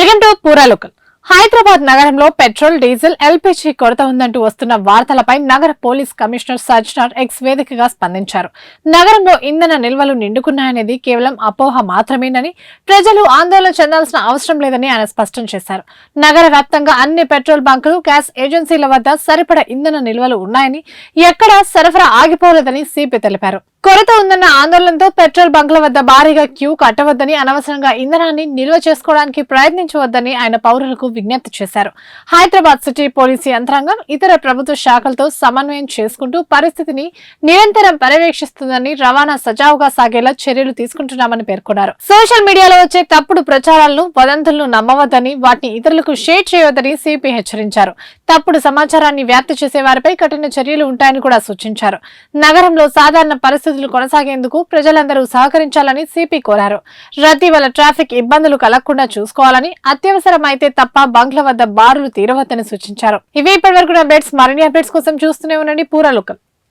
Welcome to పూరా local. Hyderabad నగరంలో petrol, diesel, LPG కొరత ఉందంటూ వస్తున్న వార్తలపై నగర పోలీస్ కమిషనర్ సజ్జనార్ ఎక్స్ వేదికగా స్పందించారు. నగరంలో ఇంధన నిల్వలు నిండుకున్నాయనేది కేవలం అపోహ మాత్రమేనని, ప్రజలు ఆందోళన చెందాల్సిన అవసరం లేదని ఆయన స్పష్టం చేశారు. నగర వ్యాప్తంగా అన్ని పెట్రోల్ బంకులు, గ్యాస్ ఏజెన్సీల వద్ద సరిపడ ఇంధన నిల్వలు ఉన్నాయని, ఎక్కడా సరఫరా ఆగిపోలేదని సిపి తెలిపారు. కొరత ఉందన్న ఆందోళనతో పెట్రోల్ బంకుల వద్ద భారీగా క్యూ కట్టవద్దని, అనవసరంగా ఇంధనాన్ని నిల్వ చేసుకోవడానికి ప్రయత్నించవద్దని ఆయన పౌరులకు విజ్ఞప్తి చేశారు. హైదరాబాద్ సిటీ పోలీసు యంత్రాంగం ఇతర ప్రభుత్వ శాఖలతో సమన్వయం చేసుకుంటూ పరిస్థితిని నిరంతరం పర్యవేక్షిస్తుందని, రవాణా సజావుగా సాగేలా చర్యలు తీసుకుంటున్నామని పేర్కొన్నారు. సోషల్ మీడియాలో వచ్చే తప్పుడు ప్రచారాలను, వదంతులను నమ్మవద్దని, వాటిని ఇతరులకు షేర్ చేయవద్దని సిపి హెచ్చరించారు. తప్పుడు సమాచారాన్ని వ్యాప్తి చేసే వారిపై కఠిన చర్యలు ఉంటాయని కూడా సూచించారు. నగరంలో సాధారణ పరిస్థితులు కొనసాగేందుకు ప్రజలందరూ సహకరించాలని సిపి కోరారు. రద్దీ వల్ల ట్రాఫిక్ ఇబ్బందులు కలగకుండా చూసుకోవాలని, అత్యవసరమైతే తప్ప బంగ్ల వద్ద బారులు తీరవద్దని సూచించారు. ఇవి ఇప్పటివరకు అప్డేట్స్. మరిన్ని అప్డేట్స్ కోసం చూస్తూనే ఉండండి పూరా లోకల్.